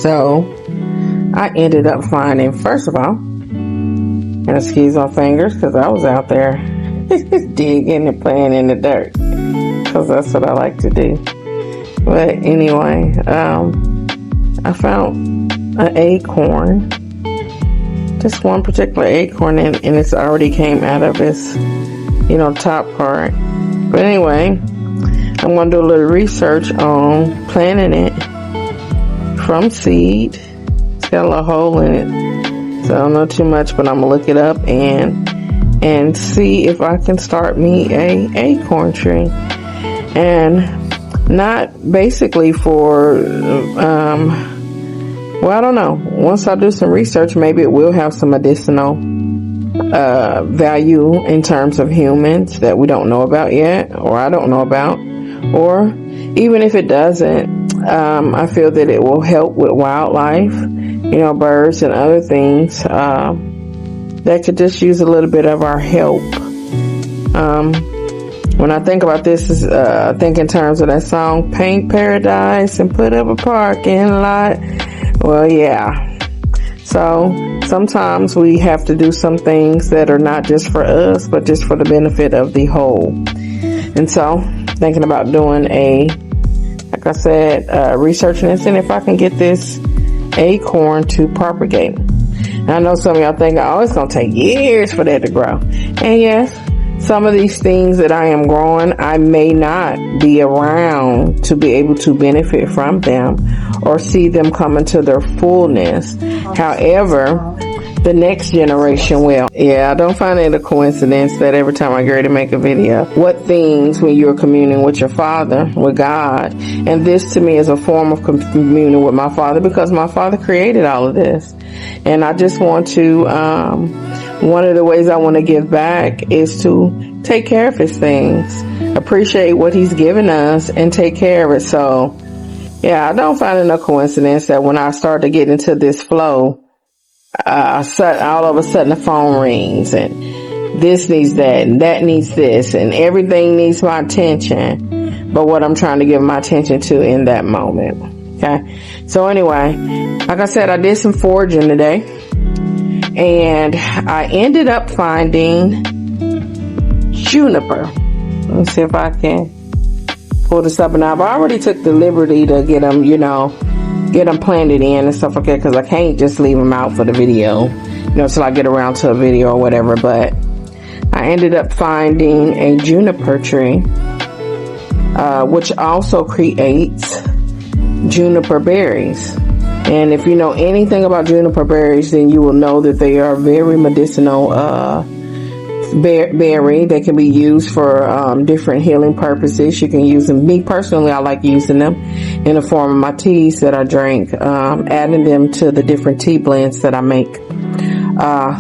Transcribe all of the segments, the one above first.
So I ended up finding, first of all, and excuse my fingers because I was out there digging and playing in the dirt because that's what I like to do. But anyway, I found an acorn, just one particular acorn, and it's already came out of its, top part. But anyway, I'm going to do a little research on planting it from seed. It's got a little hole in it, so I don't know too much, but I'm going to look it up and see if I can start me a acorn tree. And not basically for, I don't know. Once I do some research, maybe it will have some medicinal value in terms of humans that we don't know about yet, or I don't know about. Or even if it doesn't, I feel that it will help with wildlife, birds and other things that could just use a little bit of our help. When I think about this, I think in terms of that song, Paint Paradise and Put Up a Parking Lot. Well, yeah. So sometimes we have to do some things that are not just for us, but just for the benefit of the whole. And so thinking about doing like I said, researching this, and if I can get this acorn to propagate. And I know some of y'all think, oh, it's going to take years for that to grow. And yes, some of these things that I am growing, I may not be around to be able to benefit from them or see them come into their fullness. However, the next generation will. Yeah, I don't find it a coincidence that every time I get ready to make a video, what things when you're communing with your Father, with God, and this to me is a form of communing with my Father because my Father created all of this. And I just want to, one of the ways I want to give back is to take care of His things, appreciate what He's given us, and take care of it. So, yeah, I don't find it a coincidence that when I start to get into this flow, all of a sudden the phone rings and this needs that and that needs this and everything needs my attention, but what I'm trying to give my attention to in that moment. Okay. So anyway, like I said, I did some foraging today and I ended up finding juniper. Let me see if I can pull this up. And I've already took the liberty to get them, get them planted in and stuff like that, because I can't just leave them out for the video, till I get around to a video or whatever. But I ended up finding a juniper tree, which also creates juniper berries. And if you know anything about juniper berries, then you will know that they are very medicinal berry. They can be used for different healing purposes. You can use them. Me personally, I like using them in the form of my teas that I drink, adding them to the different tea blends that I make.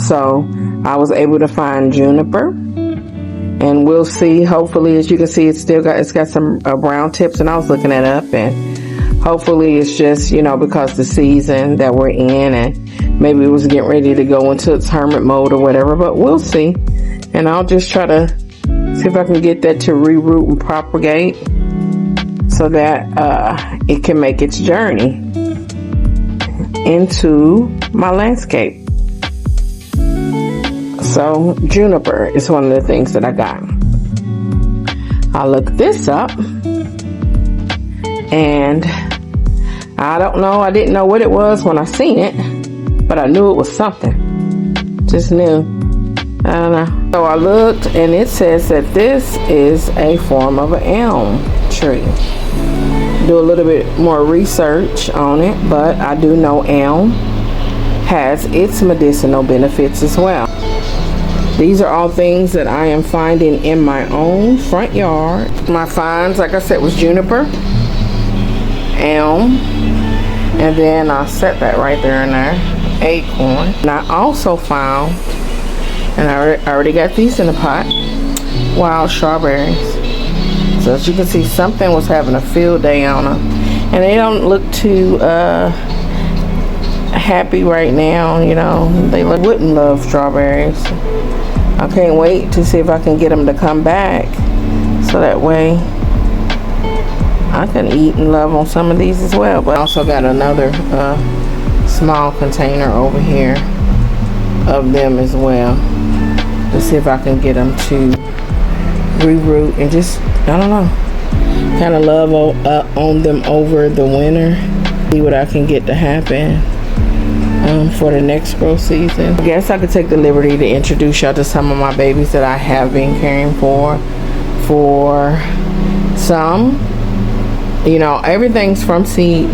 So I was able to find juniper, and we'll see. Hopefully, as you can see, it's got some brown tips, and I was looking it up, and hopefully it's just because the season that we're in, and maybe it was getting ready to go into its hermit mode or whatever. But we'll see. And I'll just try to see if I can get that to reroot and propagate so that it can make its journey into my landscape. So juniper is one of the things that I got. I looked this up and I don't know, I didn't know what it was when I seen it, but I knew it was something. Just knew. I don't know. So I looked and it says that this is a form of an elm tree. Do a little bit more research on it, but I do know elm has its medicinal benefits as well. These are all things that I am finding in my own front yard. My finds, like I said, was juniper, elm, and then I set that right there in there, acorn. And I also found, and I already got these in the pot, wild strawberries. So as you can see, something was having a field day on them. And they don't look too happy right now, They wouldn't love strawberries. I can't wait to see if I can get them to come back. So that way I can eat and love on some of these as well. But I also got another small container over here of them as well, to see if I can get them to reroot and just, I don't know, kind of love on them over the winter. See what I can get to happen for the next grow season. I guess I could take the liberty to introduce y'all to some of my babies that I have been caring for some. You know, everything's from seed.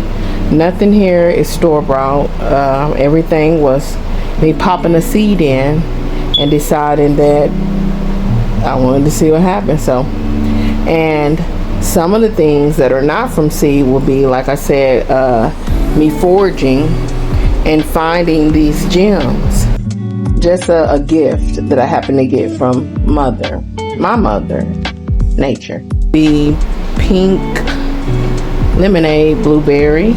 Nothing here is store-bought. Everything was me popping a seed in and deciding that I wanted to see what happened. So, and some of the things that are not from seed will be, like I said, me foraging and finding these gems. Just a gift that I happen to get from my mother nature. The pink lemonade blueberries.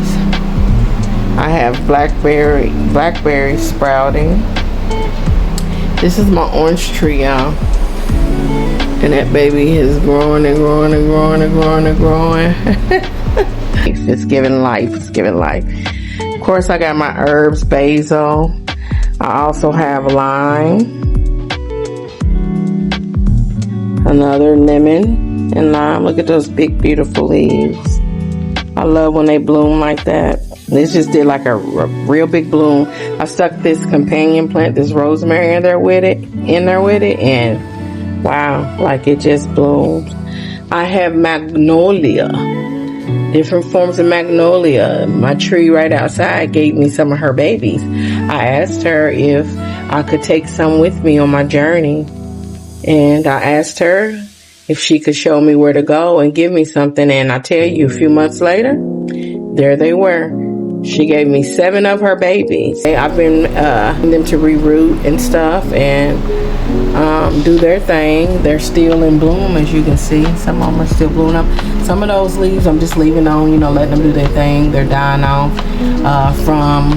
I have blackberry sprouting. This is my orange tree, y'all. And that baby is growing and growing and growing and growing and growing. It's giving life. It's giving life. Of course, I got my herbs, basil. I also have lime. Another lemon and lime. Look at those big, beautiful leaves. I love when they bloom like that. This just did like a real big bloom. I stuck this companion plant, this rosemary in there with it, and wow, like it just blooms. I have magnolia, different forms of magnolia. My tree right outside gave me some of her babies. I asked her if I could take some with me on my journey, and I asked her if she could show me where to go and give me something, and I tell you, a few months later, there they were. She gave me 7 of her babies. I've been them to reroot and stuff and do their thing. They're still in bloom, as you can see. Some of them are still blooming up. Some of those leaves I'm just leaving on, you know, letting them do their thing. They're dying off from,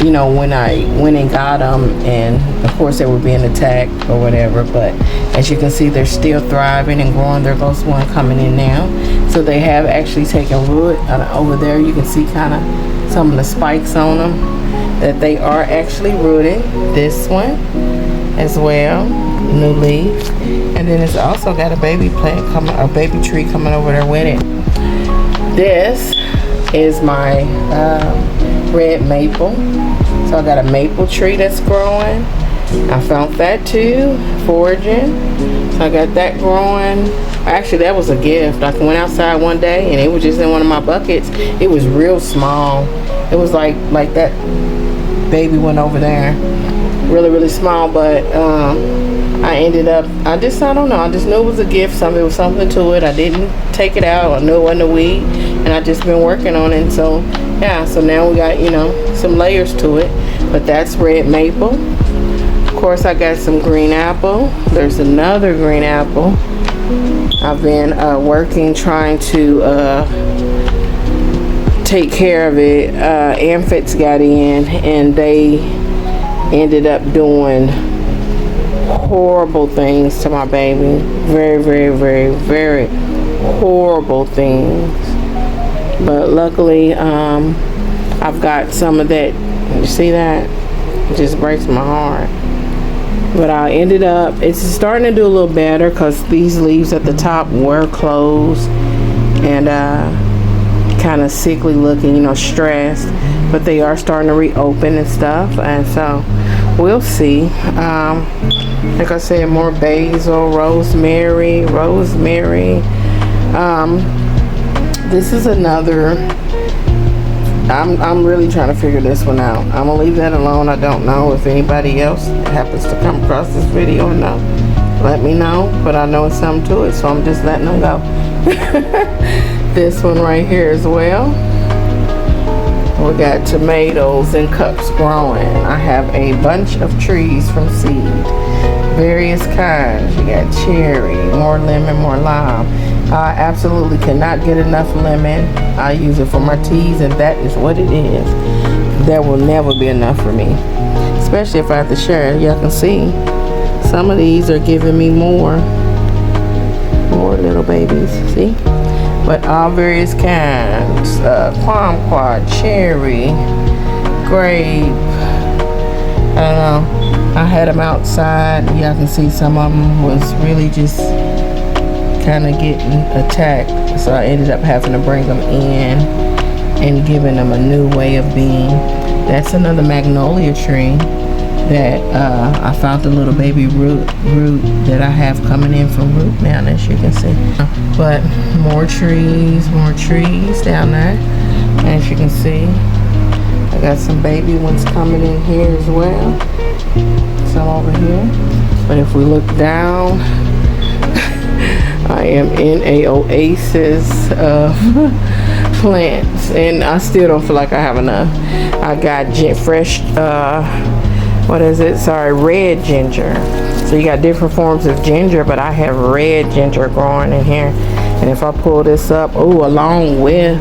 you know, when I went and got them, and of course they were being attacked or whatever. But as you can see, they're still thriving and growing. There goes one coming in now. So they have actually taken root. Over there you can see kind of some of the spikes on them, that they are actually rooted. This one as well, new leaf. And then it's also got a baby plant coming, a baby tree coming over there with it. This is my red maple. So I got a maple tree that's growing. I found that too, foraging. So I got that growing. Actually, that was a gift. I went outside one day and it was just in one of my buckets. It was real small. It was like that baby one over there. Really, really small, but I ended up, I don't know, I just knew it was a gift. It was something to it. I didn't take it out. I knew it wasn't a weed, and I just been working on it. And so yeah, so now we got, you know, some layers to it. But that's red maple. Of course, I got some green apple. There's another green apple. I've been working, trying to take care of it. Aphids got in and they ended up doing horrible things to my baby. Very, very, very, very horrible things. But luckily, I've got some of that. You see that? It just breaks my heart. But I ended up, it's starting to do a little better because these leaves at the top were closed and kind of sickly looking, you know, stressed. But they are starting to reopen and stuff. And so we'll see. Like I said, more basil, rosemary. This is another, I'm really trying to figure this one out. I'm gonna leave that alone. I don't know if anybody else happens to come across this video or not. Let me know, but I know it's something to it, so I'm just letting them go. This one right here as well. We got tomatoes in cups growing. I have a bunch of trees from seed, various kinds. You got cherry, more lemon, more lime. I absolutely cannot get enough lemon. I use it for my teas, and that is what it is. There will never be enough for me, especially if I have to share. Y'all can see some of these are giving me more little babies. See, but all various kinds, kumquat, cherry, grape. I don't know. I had them outside. Y'all can see some of them was really just kind of getting attacked, so I ended up having to bring them in and giving them a new way of being. That's another magnolia tree that I found the little baby root that I have coming in from root now, as you can see. But more trees down there, as you can see. I got some baby ones coming in here as well, some over here. But if we look down, I am in a oasis of plants, and I still don't feel like I have enough. I got fresh red ginger. So you got different forms of ginger, but I have red ginger growing in here. And if I pull this up, along with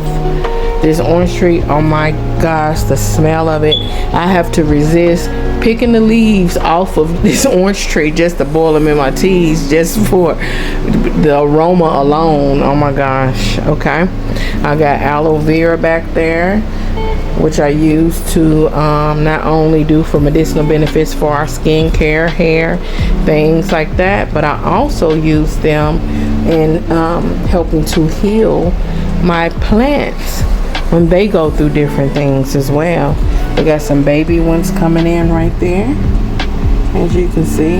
this orange tree, oh my gosh, the smell of it. I have to resist picking the leaves off of this orange tree just to boil them in my teas, just for the aroma alone. Oh my gosh. Okay, I got aloe vera back there, which I use to not only do for medicinal benefits for our skin care, hair, things like that, but I also use them in helping to heal my plants when they go through different things as well. We got some baby ones coming in right there, as you can see.